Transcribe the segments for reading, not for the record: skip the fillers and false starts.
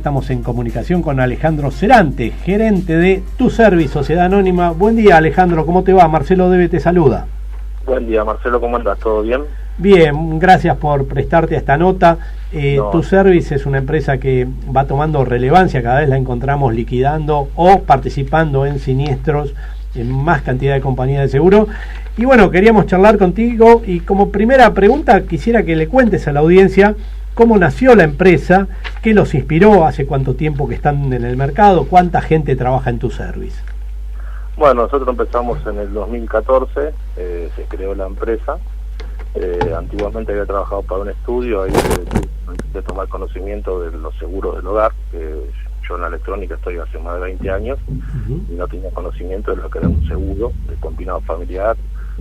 Estamos en comunicación con Alejandro Cerante, gerente de Tu Service, Sociedad Anónima. Buen día, Alejandro, ¿cómo te va? Marcelo Debe te saluda. Buen día, Marcelo, ¿cómo andas? ¿Todo bien? Bien, gracias por prestarte a esta nota. Tu Service es una empresa que va tomando relevancia, cada vez la encontramos liquidando o participando en siniestros en más cantidad de compañías de seguro. Y bueno, queríamos charlar contigo y como primera pregunta quisiera que le cuentes a la audiencia cómo nació la empresa, qué los inspiró, hace cuánto tiempo que están en el mercado, cuánta gente trabaja en Tu Service. Bueno, nosotros empezamos en el 2014, se creó la empresa. Antiguamente había trabajado para un estudio, ahí de tomar conocimiento de los seguros del hogar. Yo en la electrónica estoy hace más de 20 años y no tenía conocimiento de lo que era un seguro de combinado familiar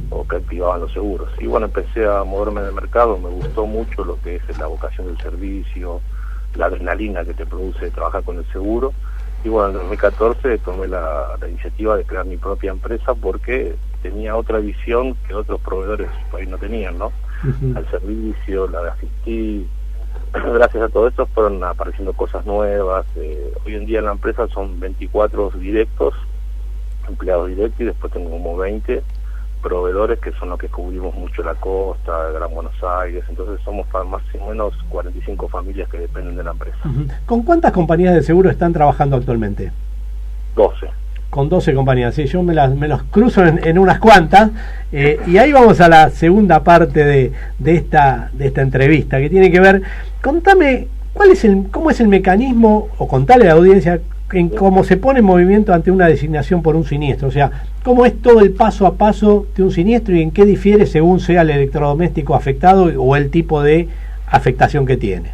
o que activaban los seguros. Y bueno, empecé a moverme en el mercado, me gustó mucho lo que es la vocación del servicio, la adrenalina que te produce trabajar con el seguro. Y bueno, en 2014 tomé la iniciativa de crear mi propia empresa porque tenía otra visión que otros proveedores ahí no tenían, ¿no? Al servicio, la de asistir. Gracias a todo esto fueron apareciendo cosas nuevas. Hoy en día en la empresa son 24 directos, empleados directos, y después tengo como 20 proveedores que son los que cubrimos mucho la costa, Gran Buenos Aires. Entonces somos más o menos 45 familias que dependen de la empresa. ¿Con cuántas compañías de seguro están trabajando actualmente? 12. Con 12 compañías, sí, yo me los cruzo en unas cuantas, y ahí vamos a la segunda parte de esta entrevista, que tiene que ver, contame, cómo es el mecanismo, o contale a la audiencia, en cómo se pone en movimiento ante una designación por un siniestro, o sea, cómo es todo el paso a paso de un siniestro y en qué difiere según sea el electrodoméstico afectado o el tipo de afectación que tiene.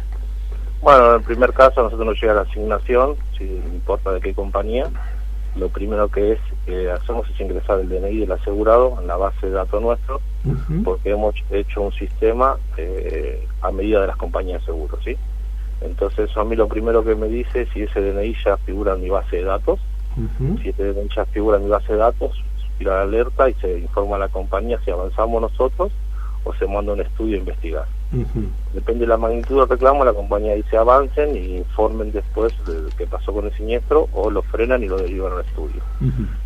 Bueno, en el primer caso a nosotros nos llega la asignación, sin importa de qué compañía. Lo primero que hacemos es ingresar el DNI del asegurado en la base de datos nuestro, porque hemos hecho un sistema a medida de las compañías de seguros, ¿sí? Entonces a mí lo primero que me dice si ese DNI ya figura en mi base de datos. Si ese DNI ya figura en mi base de datos, tira la alerta y se informa a la compañía si avanzamos nosotros o se manda un estudio a investigar. Depende de la magnitud del reclamo, la compañía dice avancen y informen después de qué pasó con el siniestro, o lo frenan y lo derivan al estudio.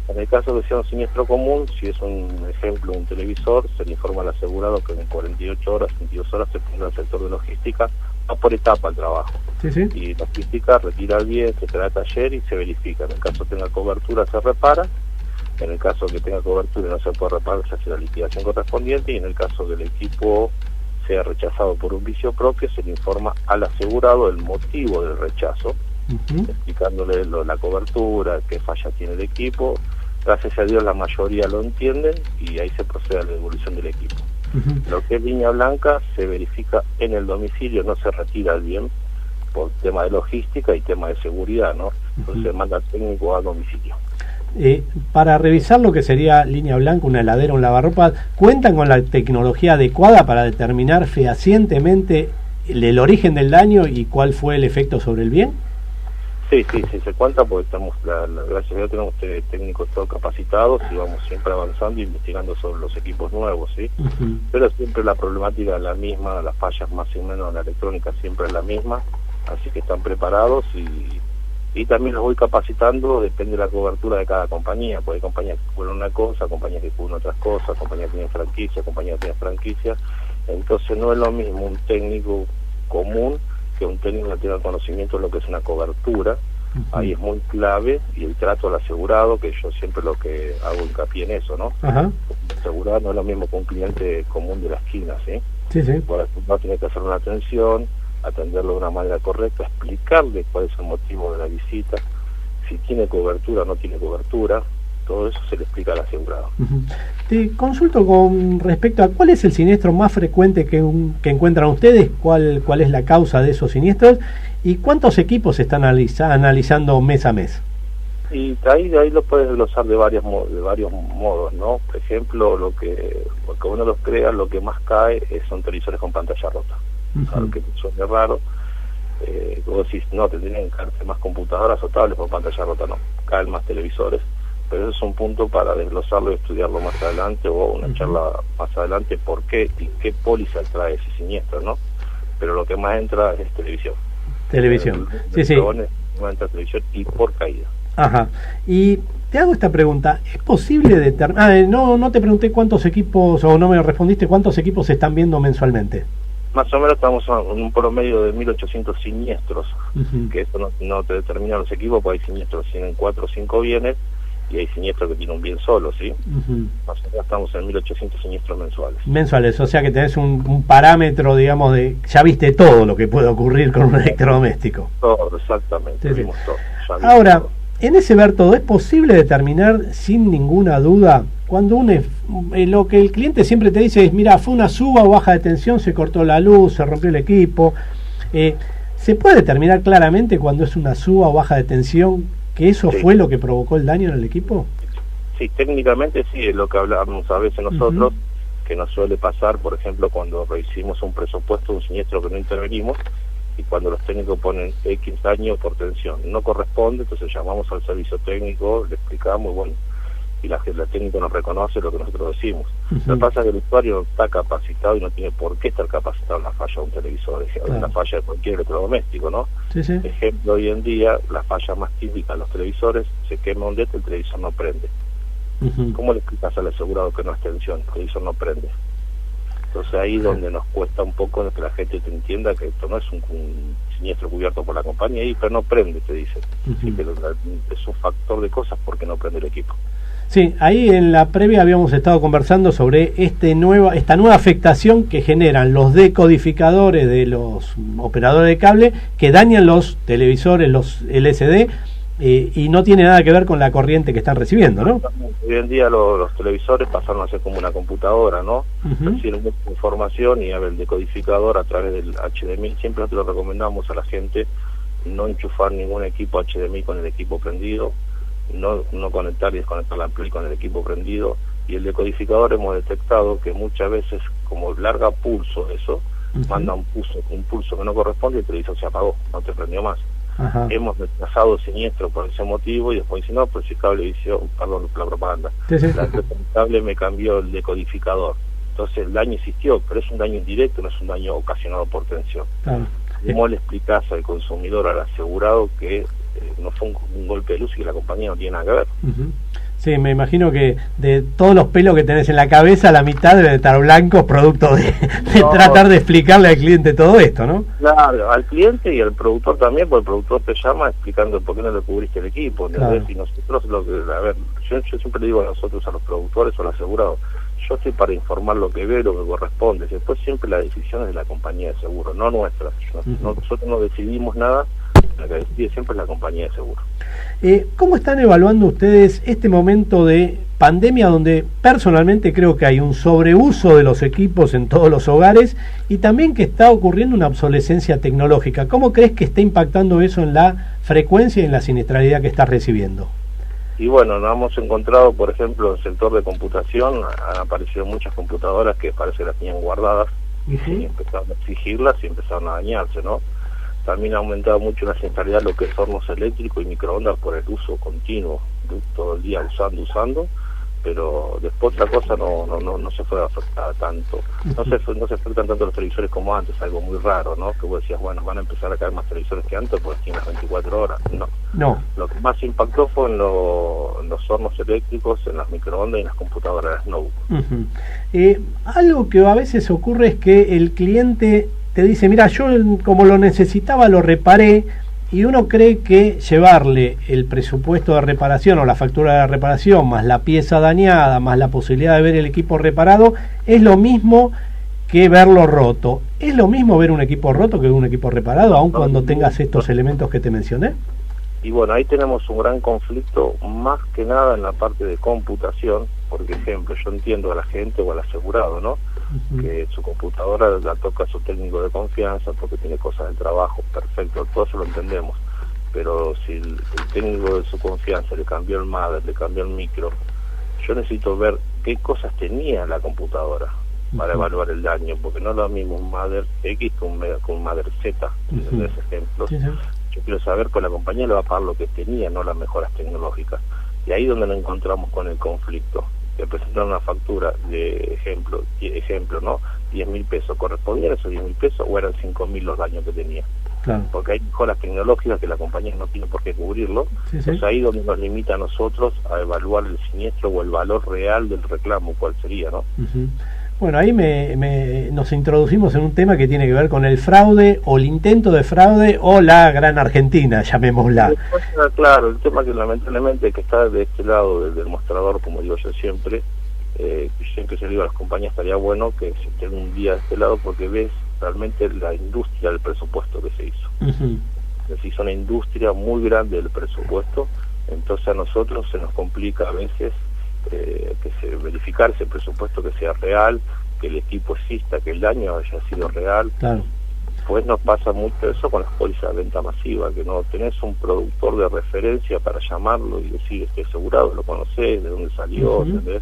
En el caso de que sea un siniestro común, si es un ejemplo, un televisor, se le informa al asegurado que en 48 horas, 22 horas se pondrá el sector de logística, va por etapa el trabajo. Y logística retira el bien, se trae al taller y se verifica. En el caso tenga cobertura, se repara. En el caso que tenga cobertura y no se puede reparar, se hace la liquidación correspondiente, y en el caso del equipo sea rechazado por un vicio propio, se le informa al asegurado el motivo del rechazo, explicándole la cobertura, qué falla tiene el equipo. Gracias a Dios la mayoría lo entienden y ahí se procede a la devolución del equipo. Lo que es línea blanca se verifica en el domicilio, no se retira el bien por tema de logística y tema de seguridad, ¿no? Entonces se manda al técnico a domicilio. Para revisar lo que sería línea blanca, una heladera, un lavarropa, ¿cuentan con la tecnología adecuada para determinar fehacientemente el origen del daño y cuál fue el efecto sobre el bien? Sí, se cuenta porque estamos, gracias a Dios tenemos técnicos todos capacitados y vamos siempre avanzando e investigando sobre los equipos nuevos, ¿sí? Pero siempre la problemática es la misma, las fallas más o menos en la electrónica siempre es la misma, así que están preparados y también los voy capacitando, depende de la cobertura de cada compañía, porque hay compañías que cubren una cosa, compañías que cubren otras cosas, compañías que tienen franquicia, compañías que tienen franquicia. Entonces no es lo mismo un técnico común que un técnico que tenga conocimiento de lo que es una cobertura. Ahí es muy clave, y el trato al asegurado, que yo siempre lo que hago hincapié en eso, ¿no? Asegurado no es lo mismo que un cliente común de la esquina, ¿sí? Por eso uno tiene que hacer una atención, atenderlo de una manera correcta, explicarle cuál es el motivo de la visita, si tiene cobertura o no tiene cobertura, todo eso se le explica al asegurado. Te consulto con respecto a cuál es el siniestro más frecuente que encuentran ustedes, cuál es la causa de esos siniestros y cuántos equipos se están analizando mes a mes. Y ahí lo puedes glosar de varios modos, ¿no? Por ejemplo, porque uno los crea, lo que más cae son televisores con pantalla rota. Claro que suena raro, vos decís, no, tendrían que caerse más computadoras o tablets por pantalla rota, no, caen más televisores, pero eso es un punto para desglosarlo y estudiarlo más adelante, o una charla más adelante, por qué y qué póliza trae ese siniestro, ¿no? Pero lo que más entra es televisión. Televisión. Sí, sí. Televisión y por caída. Ajá. Y te hago esta pregunta, ¿es posible determinar? No te pregunté cuántos equipos, o no me respondiste cuántos equipos se están viendo mensualmente. Más o menos estamos en un promedio de 1.800 siniestros, que eso no te determina los equipos, porque hay siniestros que tienen 4 o 5 bienes, y hay siniestros que tienen un bien solo, ¿sí? Más o menos estamos en 1.800 siniestros mensuales. Mensuales, o sea que tenés un parámetro, digamos, ya viste todo lo que puede ocurrir con un electrodoméstico. Todo, exactamente, sí, vimos todo. Ahora, todo. En ese ver todo, ¿es posible determinar sin ninguna duda cuando lo que el cliente siempre te dice es, mira, fue una suba o baja de tensión, se cortó la luz, se rompió el equipo? ¿Se puede determinar claramente cuando es una suba o baja de tensión que eso fue lo que provocó el daño en el equipo? Sí, técnicamente sí, es lo que hablamos a veces nosotros, que nos suele pasar, por ejemplo, cuando hicimos un presupuesto, un siniestro que no intervenimos, y cuando los técnicos ponen X daño por tensión no corresponde, entonces llamamos al servicio técnico, le explicamos, bueno, y la técnico nos reconoce lo que nosotros decimos. Lo que pasa es que el usuario no está capacitado y no tiene por qué estar capacitado en la falla de un televisor, en la falla de cualquier electrodoméstico, ¿no? Ejemplo, hoy en día, la falla más típica de los televisores, se quema un LED, el televisor no prende. ¿Cómo le explicas al asegurado que no es tensión? El televisor no prende. Entonces ahí es donde nos cuesta un poco que la gente te entienda que esto no es un siniestro cubierto por la compañía, pero no prende, te dicen. Sí, pero es un factor de cosas porque no prende el equipo. Sí, ahí en la previa habíamos estado conversando sobre esta nueva afectación que generan los decodificadores de los operadores de cable que dañan los televisores, los LCD, y no tiene nada que ver con la corriente que están recibiendo, ¿no? Hoy en día los televisores pasaron a ser como una computadora, ¿no? Reciben mucha información y el decodificador a través del HDMI. Siempre nosotros recomendamos a la gente no enchufar ningún equipo HDMI con el equipo prendido, no conectar y desconectar la Play con el equipo prendido. Y el decodificador hemos detectado que muchas veces, como larga pulso eso, manda un pulso que no corresponde y el televisor se apagó, no te prendió más. Hemos desplazado siniestro por ese motivo y después dice, no, pues si Cablevisión, perdón, la propaganda, el cable me cambió el decodificador. Entonces el daño existió, pero es un daño indirecto, no es un daño ocasionado por tensión. ¿Cómo le explicás al consumidor, al asegurado, que no fue un golpe de luz y que la compañía no tiene nada que ver? Sí, me imagino que de todos los pelos que tenés en la cabeza, la mitad debe estar blancos, producto de tratar de explicarle al cliente todo esto, ¿no? Claro, al cliente y al productor también, porque el productor te llama explicando por qué no le cubriste el equipo, ¿entendés? Y nosotros, yo siempre le digo a nosotros, a los productores o al asegurado, yo estoy para informar lo que veo, lo que corresponde. Después siempre la decisión es de la compañía de seguro, no nuestra. Nosotros no decidimos nada, la que decide siempre es la compañía de seguro. ¿Cómo están evaluando ustedes este momento de pandemia donde personalmente creo que hay un sobreuso de los equipos en todos los hogares y también que está ocurriendo una obsolescencia tecnológica? ¿Cómo crees que está impactando eso en la frecuencia y en la siniestralidad que estás recibiendo? Y bueno, nos hemos encontrado, por ejemplo, en el sector de computación, han aparecido muchas computadoras que parece que las tenían guardadas y empezaron a exigirlas y empezaron a dañarse, ¿no? También ha aumentado mucho la siniestralidad lo que es hornos eléctricos y microondas por el uso continuo, todo el día usando, pero después la cosa no se fue a afectar tanto. No se afectan tanto los televisores como antes, algo muy raro, ¿no? Que vos decías, bueno, van a empezar a caer más televisores que antes porque tienen las 24 horas. No. Lo que más impactó fue en los hornos eléctricos, en las microondas y en las computadoras, las notebooks. Algo que a veces ocurre es que el cliente te dice, mira, yo como lo necesitaba lo reparé, y uno cree que llevarle el presupuesto de reparación o la factura de reparación más la pieza dañada más la posibilidad de ver el equipo reparado es lo mismo que verlo roto. ¿Es lo mismo ver un equipo roto que un equipo reparado, aun cuando tengas estos elementos que te mencioné? Y bueno, ahí tenemos un gran conflicto, más que nada en la parte de computación. Por ejemplo, yo entiendo a la gente o al asegurado, ¿no? Que su computadora la toca a su técnico de confianza porque tiene cosas del trabajo, perfecto, todo eso lo entendemos. Pero si el técnico de su confianza le cambió el mother, le cambió el micro, yo necesito ver qué cosas tenía la computadora para evaluar el daño, porque no es lo mismo un mother X que un mother Z, en ese ejemplo. Yo quiero saber que la compañía le va a pagar lo que tenía, no las mejoras tecnológicas. Y ahí es donde nos encontramos con el conflicto. Te presentan una factura de ejemplo, ¿no? 10.000 pesos. ¿Correspondían esos 10.000 pesos o eran 5.000 los daños que tenía? claro. Porque hay mejoras tecnológicas que la compañía no tiene por qué cubrirlo. Sí, Entonces ahí donde nos limita a nosotros a evaluar el siniestro o el valor real del reclamo, cuál sería, ¿no? Bueno, ahí nos introducimos en un tema que tiene que ver con el fraude o el intento de fraude o la gran Argentina, llamémosla. Claro, el tema que lamentablemente que está de este lado del mostrador, como digo yo siempre se lo digo a las compañías, estaría bueno que se esté un día de este lado porque ves realmente la industria del presupuesto que se hizo. Se hizo una industria muy grande del presupuesto, entonces a nosotros se nos complica a veces verificar ese presupuesto que sea real, que el equipo exista, que el daño haya sido real. Claro. Pues nos pasa mucho eso con las pólizas de venta masiva, que no tenés un productor de referencia para llamarlo y decir estoy asegurado, lo conocés, de dónde salió, ¿entendés?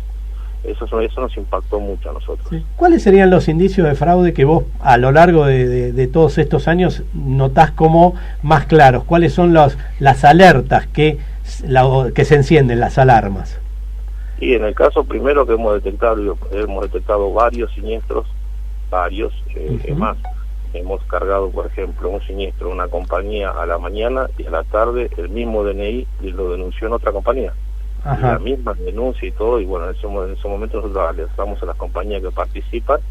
Eso nos impactó mucho a nosotros. Sí. ¿Cuáles serían los indicios de fraude que vos a lo largo de todos estos años notás como más claros? ¿Cuáles son las alertas que se encienden, las alarmas? Y en el caso primero que hemos detectado varios siniestros, más. Hemos cargado, por ejemplo, un siniestro, una compañía a la mañana y a la tarde el mismo DNI y lo denunció en otra compañía. La misma denuncia y todo, y bueno, en ese momento nosotros alertamos a las compañías que participan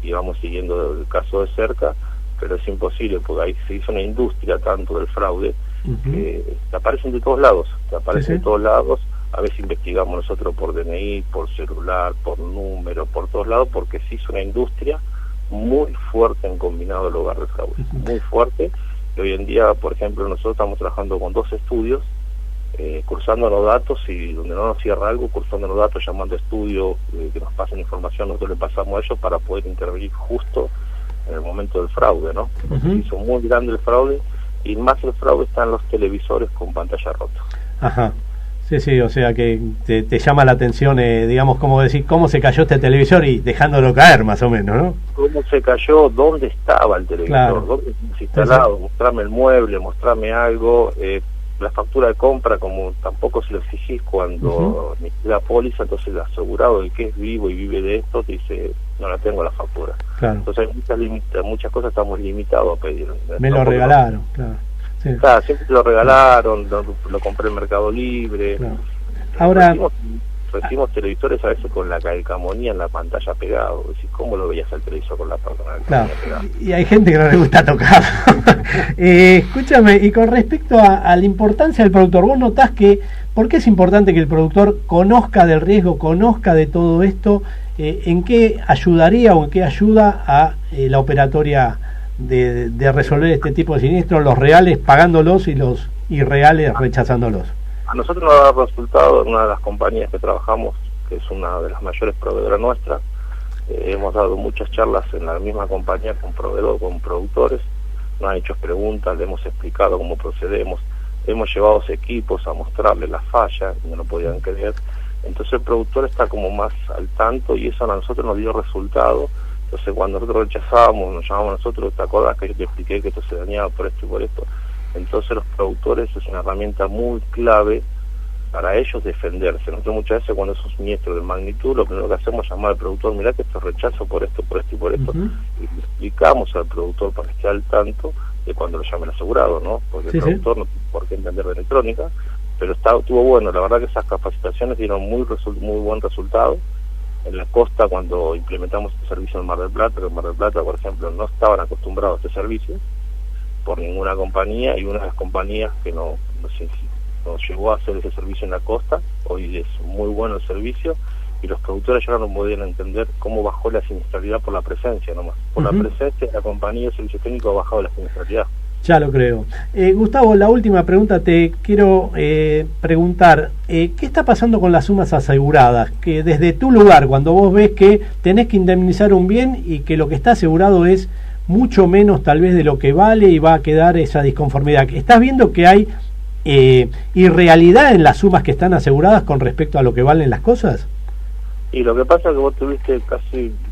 y vamos siguiendo el caso de cerca, pero es imposible porque ahí se hizo una industria tanto del fraude que te aparecen de todos lados, de todos lados. A veces investigamos nosotros por DNI, por celular, por número, por todos lados, porque se hizo una industria muy fuerte en combinado el hogar de fraude, muy fuerte. Y hoy en día, por ejemplo, nosotros estamos trabajando con 2 estudios, cursando los datos, y donde no nos cierra algo, cursando los datos, llamando a estudios que nos pasen información, nosotros le pasamos a ellos para poder intervenir justo en el momento del fraude, ¿no? Porque se hizo muy grande el fraude, y más el fraude está en los televisores con pantalla rota. Sí, o sea que te llama la atención, digamos, como decir, cómo se cayó este televisor y dejándolo caer, más o menos, ¿no? ¿Cómo se cayó? ¿Dónde estaba el televisor? Claro. ¿Dónde se instalado? Mostrame el mueble, mostrame algo. La factura de compra, como tampoco se lo exigís cuando la póliza, entonces el asegurado, el que es vivo y vive de esto, te dice, no la tengo la factura. Claro. Entonces hay muchas cosas estamos limitados a pedir. Me lo regalaron, claro. Sí. Claro, siempre te lo regalaron, lo compré en Mercado Libre. Claro. Ahora recibimos televisores a veces con la calcamonía en la pantalla pegado. Decís, ¿cómo lo veías al televisor con la pantalla pegada? Y hay gente que no le gusta tocar. Escúchame, y con respecto a la importancia del productor, ¿vos notás por qué es importante que el productor conozca del riesgo, conozca de todo esto? ¿En qué ayudaría o en qué ayuda a la operatoria de resolver este tipo de siniestros, los reales pagándolos y los irreales rechazándolos? A nosotros nos ha dado resultado en una de las compañías que trabajamos, que es una de las mayores proveedoras nuestras. Hemos dado muchas charlas en la misma compañía con productores, nos han hecho preguntas, le hemos explicado cómo procedemos, hemos llevado equipos a mostrarles las fallas, no lo podían creer. Entonces el productor está como más al tanto y eso a nosotros nos dio resultado. Entonces cuando nosotros rechazábamos, nos llamábamos nosotros, ¿te acordás que yo te expliqué que esto se dañaba por esto y por esto? Entonces los productores es una herramienta muy clave para ellos defenderse. Nosotros muchas veces cuando es un siniestro de magnitud, lo primero que hacemos es llamar al productor, mirá que esto rechazo por esto, por esto y por esto, y le explicamos al productor para que esté al tanto de cuando lo llame el asegurado, ¿no? Porque el productor no tiene por qué entender de electrónica, pero estuvo bueno. La verdad que esas capacitaciones dieron muy buen resultado. En la costa, cuando implementamos este servicio en Mar del Plata, que en Mar del Plata, por ejemplo, no estaban acostumbrados a este servicio por ninguna compañía, y una de las compañías que nos llegó a hacer ese servicio en la costa, hoy es muy bueno el servicio, y los productores ya no podían entender cómo bajó la siniestralidad por la presencia nomás. Por la presencia de la compañía de servicio técnico ha bajado la siniestralidad. Ya lo creo. Gustavo, la última pregunta te quiero preguntar. ¿Qué está pasando con las sumas aseguradas? Que desde tu lugar, cuando vos ves que tenés que indemnizar un bien y que lo que está asegurado es mucho menos tal vez de lo que vale y va a quedar esa disconformidad. ¿Estás viendo que hay irrealidad en las sumas que están aseguradas con respecto a lo que valen las cosas? Y lo que pasa es que vos tuviste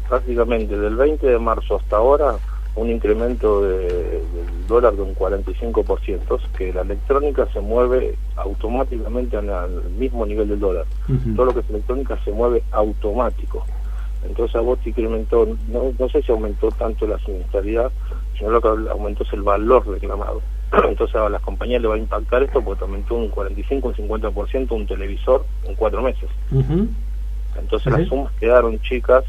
prácticamente del 20 de marzo hasta ahora un incremento del dólar de un 45%, que la electrónica se mueve automáticamente al mismo nivel del dólar. Todo lo que es electrónica se mueve automático. Entonces a vos te incrementó, no sé si aumentó tanto la siniestralidad, sino lo que aumentó es el valor reclamado. Entonces a las compañías le va a impactar esto porque aumentó un 45, un 50% un televisor en 4 meses. Entonces las sumas quedaron chicas,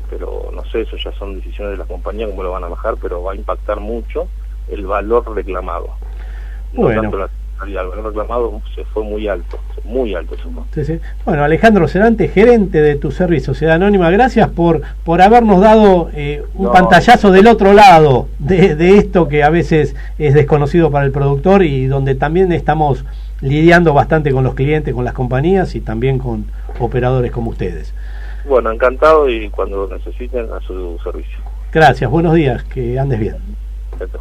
pero no sé, eso ya son decisiones de las compañías cómo lo van a bajar, pero va a impactar mucho el valor reclamado. No tanto la totalidad, el valor reclamado se fue muy alto eso fue. Sí. Bueno, Alejandro Cervantes, gerente de Tu Servicio Sociedad Anónima, gracias por habernos dado un pantallazo del otro lado de esto que a veces es desconocido para el productor y donde también estamos lidiando bastante con los clientes, con las compañías y también con operadores como ustedes. Bueno, encantado y cuando necesiten a su servicio. Gracias, buenos días, que andes bien. Perfecto.